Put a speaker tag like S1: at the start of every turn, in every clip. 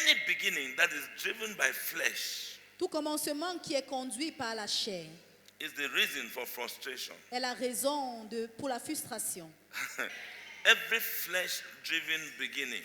S1: any beginning that is driven by flesh
S2: Tout commencement qui est conduit par la chair
S1: is the reason for frustration.
S2: est la raison pour la frustration.
S1: Every flesh-driven beginning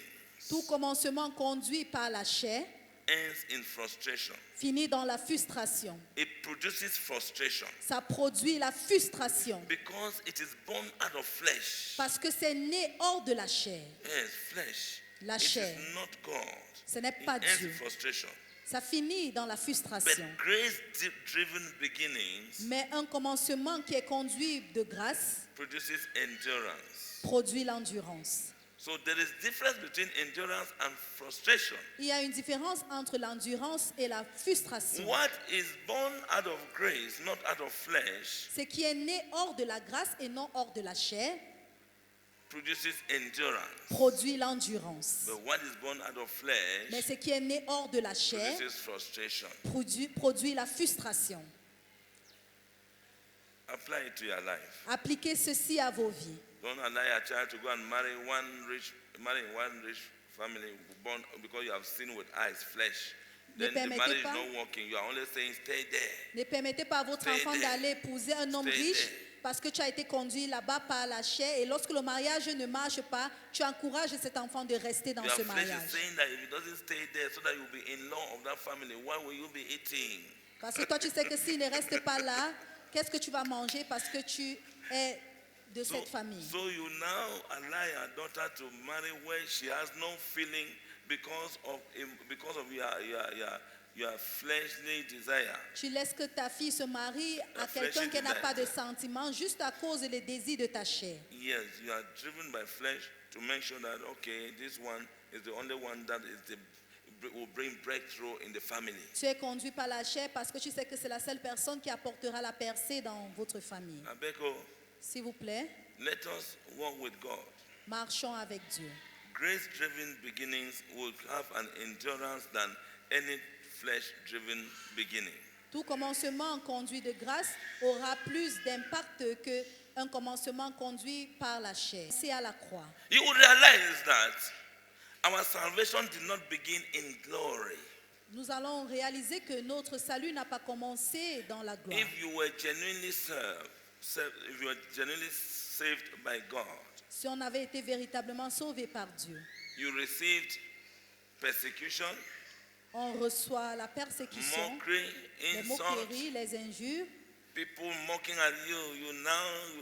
S2: Tout commencement conduit par la chair
S1: ends in frustration.
S2: finit dans la frustration.
S1: It produces frustration
S2: Ça produit la frustration
S1: because it is born out of flesh.
S2: parce que c'est né hors de la chair.
S1: Yes, flesh.
S2: La
S1: It
S2: chair.
S1: is not God.
S2: Ce n'est
S1: It
S2: pas
S1: ends
S2: Dieu.
S1: in frustration.
S2: Ça finit dans la
S1: But
S2: frustration.
S1: grace-driven beginnings
S2: Mais un commencement qui est conduit de grâce
S1: produces endurance.
S2: produit l'endurance.
S1: So there is difference between endurance and frustration.
S2: Il y a une différence entre l'endurance et la frustration.
S1: What is born out of grace, not out of flesh,
S2: Ce qui est né hors de la grâce et non hors de la chair
S1: produces endurance.
S2: produit l'endurance.
S1: But what is born out of
S2: Mais
S1: flesh
S2: ce qui est né hors de la chair
S1: produces frustration.
S2: produit la frustration.
S1: Apply it to your life.
S2: Appliquez ceci à vos vies.
S1: Don't allow your child to go and marry one rich family born because you have seen with eyes, flesh.
S2: Ne
S1: Then the
S2: permettez
S1: marriage is
S2: pas-
S1: not working. You are only saying, stay there.
S2: Ne permettez pas à votre
S1: Stay
S2: enfant
S1: there.
S2: d'aller épouser un homme
S1: Stay
S2: riche
S1: there.
S2: parce que tu as été conduit là-bas par la chair et lorsque le mariage ne marche pas, tu encourages cet enfant de rester dans
S1: Your
S2: ce
S1: flesh is
S2: mariage.
S1: saying that if it doesn't stay there so that you'll be in law of that family, what will you be eating?
S2: Parce que toi, tu sais que s'il ne reste pas là, qu'est-ce que tu vas manger parce que tu es de cette famille.
S1: So you now allow your daughter to marry where she has no feeling because of your fleshly desire.
S2: Tu laisses que ta fille se marie à
S1: La
S2: quelqu'un
S1: flèche
S2: qui n'a
S1: est
S2: pas de
S1: là.
S2: sentiments juste à cause des désirs de ta chair.
S1: Yes, you are driven by flesh to make sure that, okay, this one is the only one that will bring breakthrough in the family.
S2: Tu es conduit par la chair parce que tu sais que c'est la seule personne qui apportera la percée dans votre famille.
S1: Abeko,
S2: S'il vous plaît,
S1: let us walk with God.
S2: marchons avec Dieu.
S1: Grace-driven beginnings will have an endurance than any flesh-driven beginning.
S2: Tout commencement conduit de grâce aura plus d'impact qu'un commencement conduit par la chair. C'est à la croix.
S1: You will realize that our salvation did not begin in glory.
S2: Nous allons réaliser que notre salut n'a pas commencé dans la gloire.
S1: If you were genuinely if you were genuinely saved by God,
S2: Si on avait été véritablement sauvé par Dieu,
S1: you received persecution,
S2: on reçoit la persécution,
S1: mockery,
S2: les
S1: insult,
S2: moqueries, les injures,
S1: people mocking at you.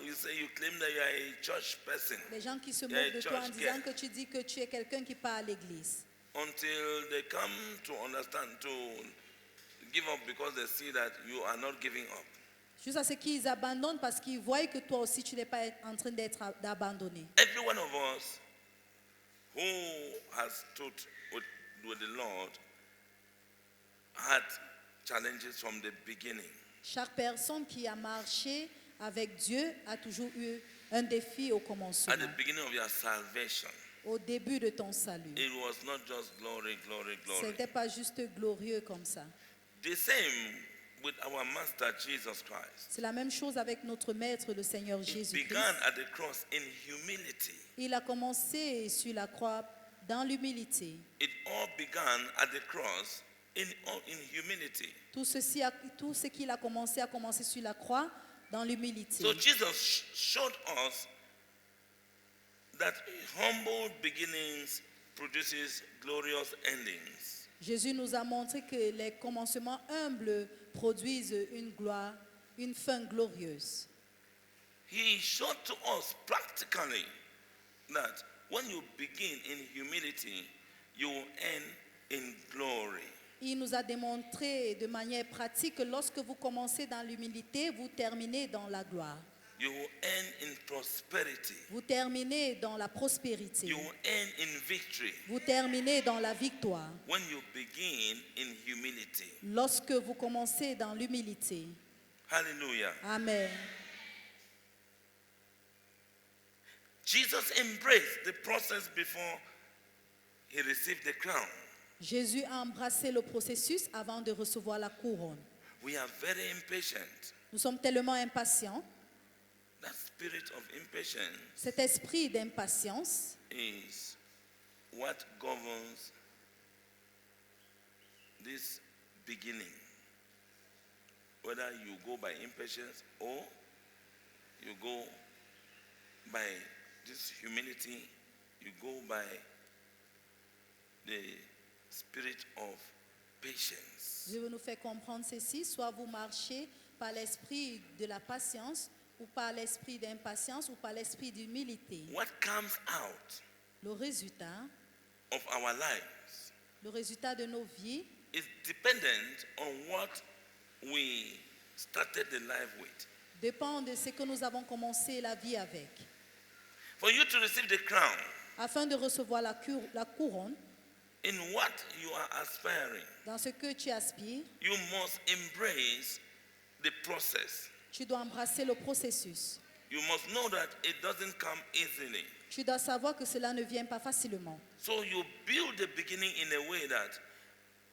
S1: You say you claim that you are a church person
S2: les gens qui se
S1: Yeah,
S2: moquent de toi en
S1: church
S2: disant
S1: girl.
S2: que tu dis que tu es quelqu'un qui part à l'église.
S1: until they come to understand, to give up because they see that you are not giving up.
S2: Juste à ce qu'ils abandonnent parce qu'ils voient que toi aussi tu n'es pas en train d'abandonner.
S1: Every one of us who has stood with the Lord had challenges from the beginning.
S2: Chaque personne qui a marché avec Dieu a toujours eu un défi au
S1: At
S2: commencement,
S1: the beginning of your salvation,
S2: au début de ton salut.
S1: it was not just glory, glory,
S2: Ce
S1: glory.
S2: n'était pas juste glorieux comme ça.
S1: The same with our Master Jesus Christ.
S2: C'est la même chose avec notre Maître, le Seigneur
S1: It
S2: Jésus-Christ.
S1: began at the cross in humility.
S2: Il a commencé sur la croix dans l'humilité.
S1: It all began at the cross in humility.
S2: Tout ce qu'il a commencé sur la croix dans l'humilité.
S1: So Jesus showed us that humble beginnings produces glorious endings.
S2: Jésus nous a montré que les commencements humbles produisent une fin glorieuse.
S1: He showed to us practically that when you begin in humility, you will end in glory.
S2: Il nous a démontré de manière pratique que lorsque vous commencez dans l'humilité, vous terminez dans la gloire.
S1: You will end in prosperity.
S2: Vous terminez dans la prospérité.
S1: You will end in victory
S2: Vous terminez dans la victoire.
S1: when you begin in humility.
S2: Lorsque vous commencez dans l'humilité.
S1: Hallelujah.
S2: Amen.
S1: Jesus embraced the process before he received the crown.
S2: Jésus a embrassé le processus avant de recevoir la couronne.
S1: We are very impatient.
S2: Nous sommes tellement impatients.
S1: That spirit of impatience
S2: Cet esprit d'impatience
S1: is what governs this beginning. Whether you go by impatience or you go by this humility, you go by the spirit of patience.
S2: Dieu nous fait comprendre ceci, soit vous marchez par l'esprit de la patience, ou par l'esprit d'impatience, ou par l'esprit d'humilité.
S1: What comes out
S2: Le résultat
S1: of our lives
S2: de nos vies
S1: is dependent on what we started the life with.
S2: dépend de ce que nous avons commencé la vie avec.
S1: For you to receive the crown
S2: Afin de recevoir la couronne,
S1: in what you are aspiring,
S2: dans ce que tu aspires,
S1: you must embrace the process.
S2: tu dois embrasser le processus.
S1: You must know that it doesn't come easily.
S2: Tu dois savoir que cela ne vient pas facilement.
S1: So you build the beginning in a way that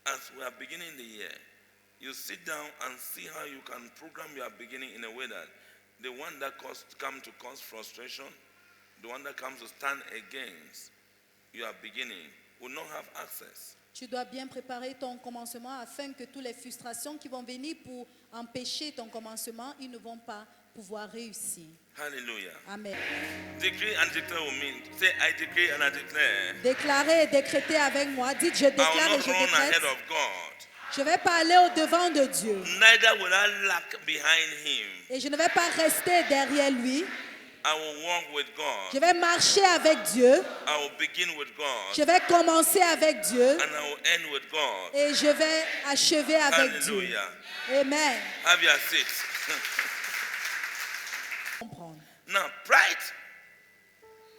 S1: as we are beginning the year, you sit down and see how you can program your beginning in a way that the one that come to cause frustration, the one that comes to stand against your beginning will not have access.
S2: Tu dois bien préparer ton commencement afin que toutes les frustrations qui vont venir pour empêcher ton commencement, ils ne vont pas pouvoir réussir.
S1: Hallelujah.
S2: Amen.
S1: Decree and declare with me. Say, I decree and I declare.
S2: Déclarez et décrétez avec moi. Dites, je
S1: I
S2: déclare
S1: will
S2: et
S1: not
S2: je
S1: run
S2: décrète.
S1: ahead of God.
S2: Je vais pas aller au devant de Dieu.
S1: Neither will I lag behind him.
S2: Et je ne vais pas rester derrière lui.
S1: I will walk with God.
S2: Je vais marcher avec Dieu.
S1: I will begin with God.
S2: Je vais commencer avec Dieu.
S1: And I will end with God.
S2: Et je vais achever avec Dieu.
S1: Hallelujah.
S2: Amen.
S1: Have your seat.
S2: Comprendre.
S1: Now, pride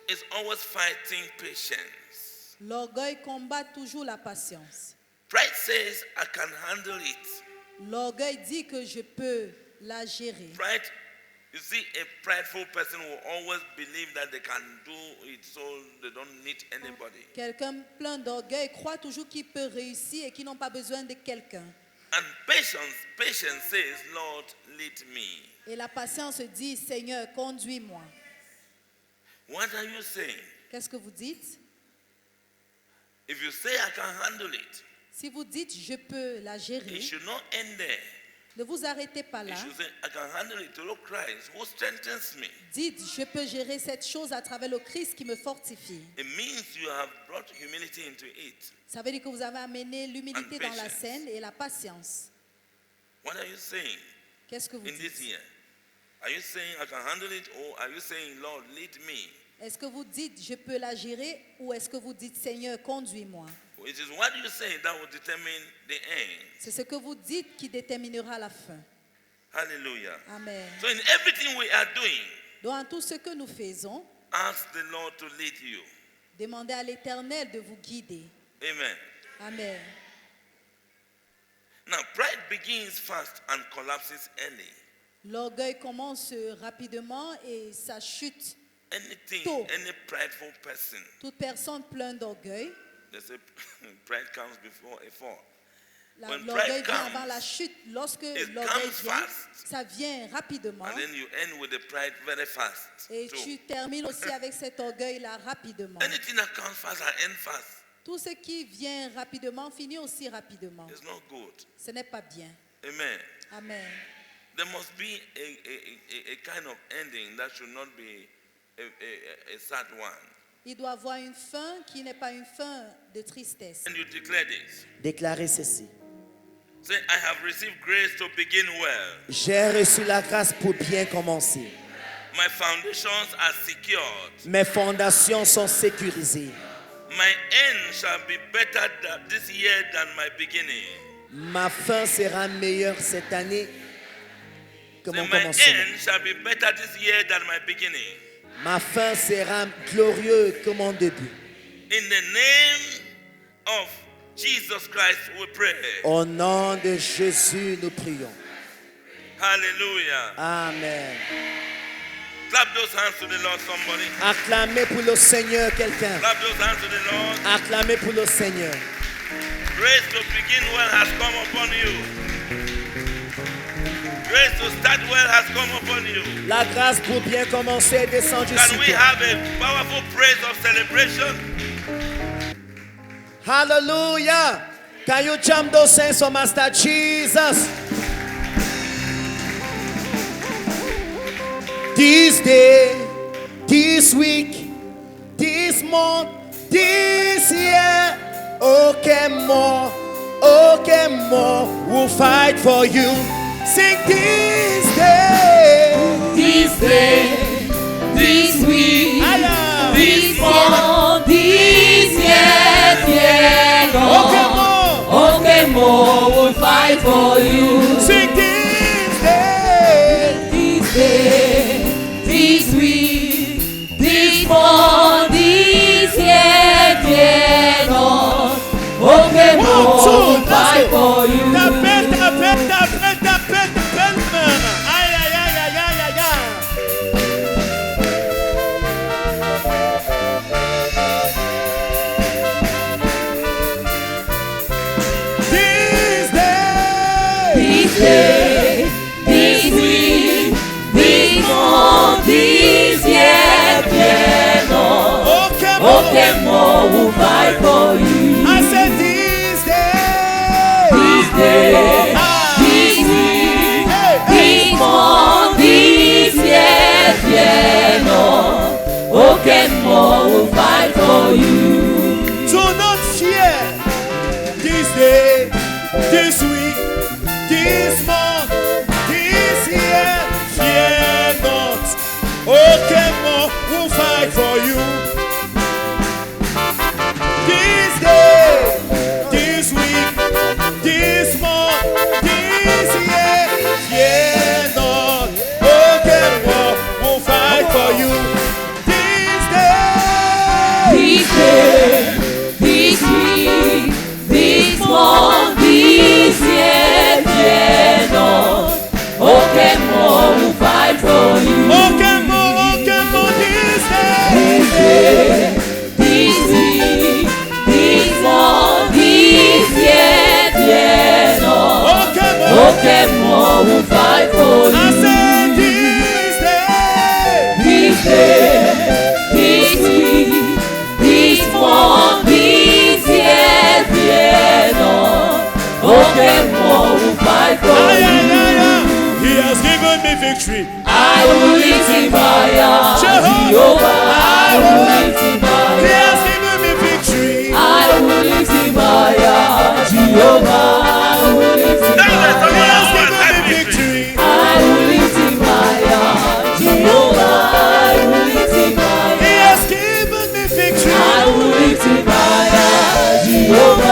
S1: is always fighting patience.
S2: L'orgueil combat toujours la patience.
S1: Pride says, I can handle it.
S2: L'orgueil dit que je peux la gérer.
S1: Pride, you see, a prideful person will always believe that they can do it, so they don't need anybody.
S2: Quelqu'un plein d'orgueil croit toujours qu'il peut réussir et qu'il n'a pas besoin de quelqu'un.
S1: And patience says, Lord, lead me.
S2: Et la patience dit, Seigneur, conduis-moi.
S1: What are you saying?
S2: Qu'est-ce que vous dites?
S1: If you say I can handle it,
S2: Si vous dites, je peux la gérer,
S1: it should not end there.
S2: ne vous arrêtez pas là.
S1: You should say, I can handle it through Christ who strengthens me.
S2: Dites, je peux gérer cette chose à travers le Christ qui me fortifie.
S1: It means you have brought humility into it.
S2: Ça veut dire que vous avez amené l'humilité
S1: And
S2: dans la
S1: patience.
S2: scène et la patience.
S1: What are you saying
S2: Qu'est-ce que vous
S1: in this
S2: dites?
S1: year? Are you saying I can handle it, or are you saying, Lord, lead me?
S2: Est-ce que vous dites, je peux la gérer, ou est-ce que vous dites, Seigneur, conduis-moi?
S1: It is what you say that will determine the end.
S2: C'est ce que vous dites qui déterminera la fin.
S1: Hallelujah.
S2: Amen.
S1: So in everything we are doing,
S2: Dans tout ce que nous faisons,
S1: ask the Lord to lead you.
S2: demandez à l'Éternel de vous guider.
S1: Amen.
S2: Amen.
S1: Now, pride begins fast and collapses early.
S2: L'orgueil commence rapidement et ça chute.
S1: Anything, any prideful person,
S2: Toute personne pleine d'orgueil,
S1: they say pride comes before a fall. When
S2: l'orgueil
S1: pride
S2: vient
S1: comes,
S2: avant la chute. Lorsque
S1: it
S2: l'orgueil
S1: comes
S2: vient,
S1: fast.
S2: ça vient rapidement.
S1: And then you end with the pride very fast.
S2: Et
S1: too.
S2: tu termines aussi avec cet orgueil-là rapidement.
S1: Anything that comes fast and ends fast
S2: Tout ce qui vient rapidement finit aussi rapidement.
S1: is not good.
S2: Ce n'est pas bien.
S1: Amen.
S2: Amen.
S1: There must be a kind of ending that should not be a sad one.
S2: Il doit avoir une fin qui n'est pas une fin de tristesse.
S1: And you declare this.
S3: Déclarez ceci.
S1: Say, I have received grace to begin well.
S3: J'ai reçu la grâce pour bien commencer.
S1: My foundations are secured.
S3: Mes fondations sont sécurisées.
S1: My end shall be better this year than my beginning.
S3: Ma fin sera meilleure cette année que
S1: Say,
S3: mon
S1: my
S3: commencement.
S1: end shall be better this year than my beginning.
S3: Ma fin sera glorieuse que mon début.
S1: In the name of Jesus Christ we pray.
S3: Au nom de Jésus, nous prions.
S1: Hallelujah.
S3: Amen.
S1: Clap those hands to the Lord, somebody.
S3: Acclamez pour le Seigneur quelqu'un.
S1: Clap those hands to the Lord.
S3: Acclamez pour le Seigneur.
S1: Grace to begin well has come upon you. Grace to start well has come upon you.
S3: La grâce pour bien commencer est descendue
S1: Can
S3: sur
S1: we
S3: toi.
S1: have a powerful praise of celebration?
S3: Hallelujah. Can you jump those hands for Master Jesus? This day, this week, this month, this year, okay more, we'll fight for you. Sing this day,
S4: This day, this week,
S3: Allah.
S4: this month, this year,
S3: Okay more,
S4: we'll fight for you.
S3: sing this day,
S4: This day, this week, this month, this year, okay more, we'll fight for you.
S3: Tapette. Aïe, aïe, aïe, aïe, aïe, aïe, aïe. This day,
S4: This day, this week, this month, this year, okay more, we'll fight for you.
S3: I said this day,
S4: This day, this week, this month, this year, okay more, we'll fight for you.
S3: do not fear. This day, this week, this month, this year, fear not. Okay more, we'll fight for you. This day, this week, this month, this year, fear not. Okay more, we'll fight for you. This day,
S4: This day, this week, this month, this year, okay more, we'll fight for you.
S3: okay more, this day.
S4: This day, this week, this month, this year, okay more, we'll fight for
S3: I
S4: you.
S3: said this day,
S4: This day, this week, this month, this year, okay more, we'll fight for
S3: ay,
S4: you.
S3: ay, ay, ay. He has given me victory.
S4: I will lift him higher, Jehovah. I will lift him
S3: He
S4: higher.
S3: has given me victory.
S4: I will lift him higher, Jehovah. I will lift him
S3: He has
S4: higher.
S3: given me victory.
S4: I will lift him higher, Jehovah. I will lift him
S3: He
S4: higher.
S3: has given me victory.
S4: I will lift him higher, Jehovah. I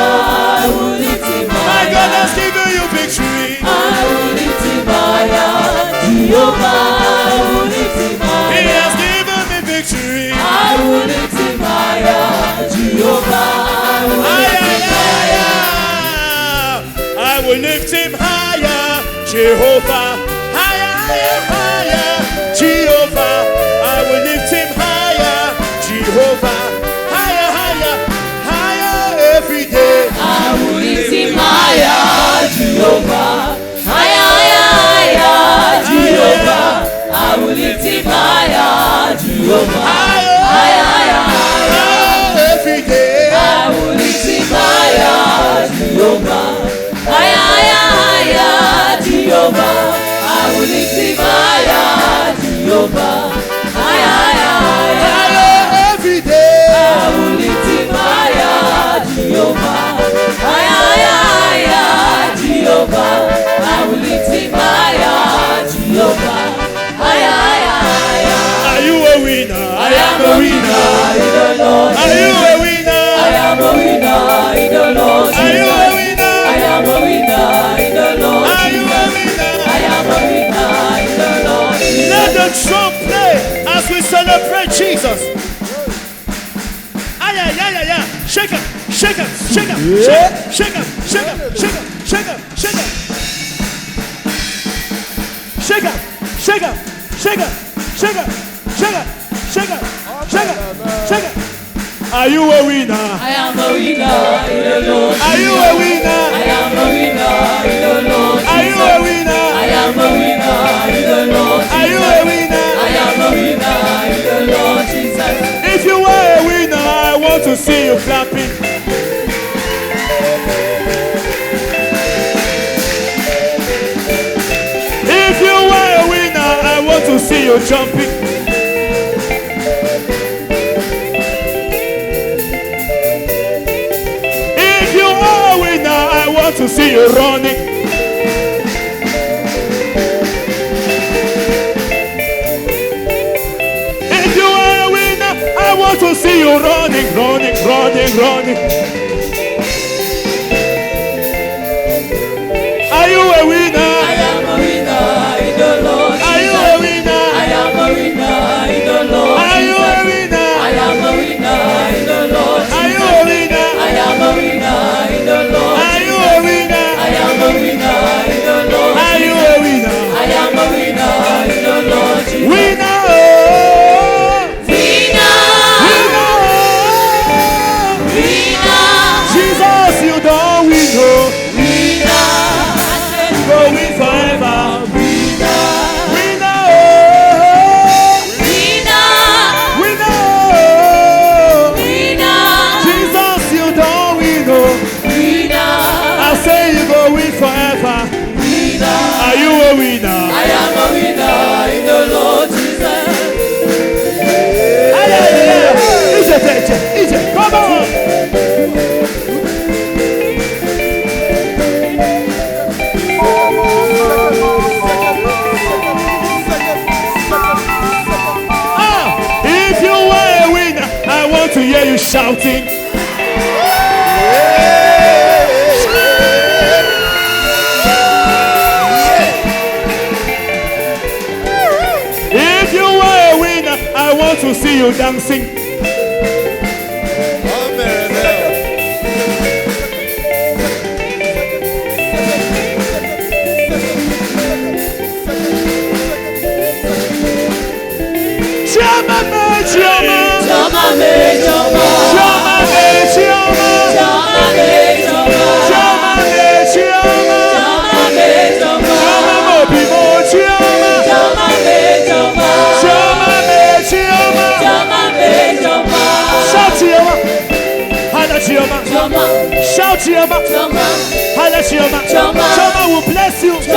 S4: will lift him
S3: My God
S4: higher.
S3: has given you victory.
S4: I will lift him higher, Jehovah. I will lift him
S3: He
S4: higher.
S3: has given me victory.
S4: I will lift him higher, Jehovah. I will
S3: Ay,
S4: lift
S3: ay,
S4: him
S3: ay,
S4: higher.
S3: ay. I will lift him higher, Jehovah. Higher, higher, higher, Jehovah. I will lift him higher, Jehovah. Higher, higher, higher every day.
S4: I will lift him higher, Jehovah. Higher, higher, higher, Jehovah. I will lift him higher, Jehovah.
S3: Higher,
S4: Higher, higher, higher.
S3: higher every day.
S4: I will lift him higher, Jehovah. Higher, higher, higher, Jehovah. I will lift him higher, Jehovah. Higher, higher, higher.
S3: Higher every day.
S4: I will lift him higher, Jehovah. Higher, higher, higher, Jehovah. I will lift him higher, Jehovah. Higher, higher, higher.
S3: Are you a winner?
S4: I am a winner in the Lord.
S3: Are you a winner?
S4: I am a winner in the Lord.
S3: Are you a winner?
S4: I am a winner in the Lord.
S3: Are you a winner?
S4: I am a winner in the Lord.
S3: Let the drum play as we celebrate Jesus. Ay, ay, ay, ay, ay. Shake him, shake him, shake him, shake him, shake him, shake him, shake him, shake him. Shake him, shake him, shake him, shake him, shake him, shake him, shake him, shake him. Are you a winner?
S4: I am a winner in the Lord.
S3: Are you a winner?
S4: I am a winner in the Lord.
S3: Are you a winner?
S4: I am a winner in the Lord.
S3: Are you a winner?
S4: I am a winner in the Lord Jesus.
S3: If you are a winner, I want to see you clapping. you jumping. If you are a winner, I want to see you running. If you are a winner, I want to see you running, running, running, running. Are you a winner?
S4: I am a winner in the Lord.
S3: Are you a winner?
S4: I am a winner in the Lord.
S3: Are you a winner?
S4: I am a winner in the Lord.
S3: Are you a winner?
S4: I am a winner in the Lord.
S3: Are you a winner?
S4: I am a winner in the Lord.
S3: Are you a winner?
S4: I am a winner in the Lord.
S3: Winner! Jesus, you don't win, oh. Go win forever. Winner, oh. Winner, oh. Jesus, you don't win, oh. I say you go win forever. Are you a winner?
S4: I am a winner in the Lord Jesus.
S3: Easy, come on. If you were a winner, I want to hear you shouting. If you were a winner, I want to see you dancing. Shout Chioma. Chioma will bless you. He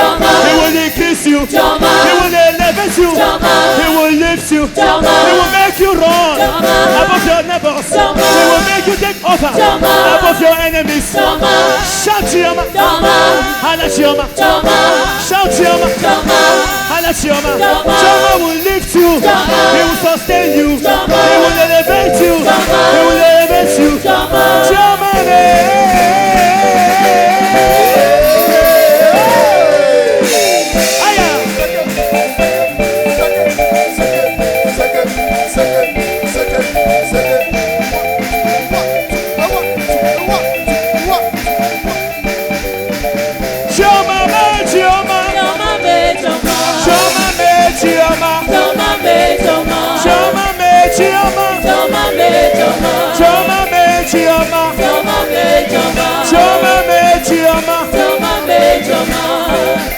S3: will increase you. He will elevate you. He will lift you. He will make you run above your neighbors. He will make you take over above your enemies. Shout Chioma. Shout Chioma. Chioma will lift you. He will sustain you. He will elevate you. He will elevate you. Chioma.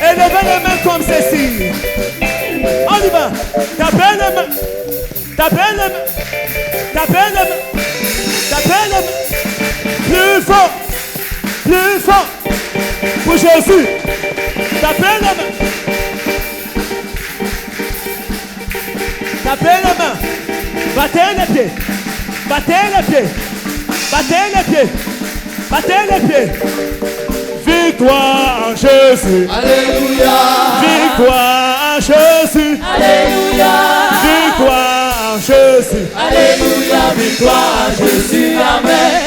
S3: Élevez les mains comme ceci. On y va. Tapez les mains. Tapez les mains. Tapez les mains. Tapez les mains. Plus fort. Plus fort. Pour Jésus. Tapez les mains. Tapez les mains. Battez les pieds. Battez les pieds. Battez les pieds. Battez les pieds. Victoire en Jésus.
S4: Alléluia.
S3: Victoire en Jésus.
S4: Alléluia.
S3: Victoire en Jésus.
S4: Alléluia. Victoire en Jésus. Amen.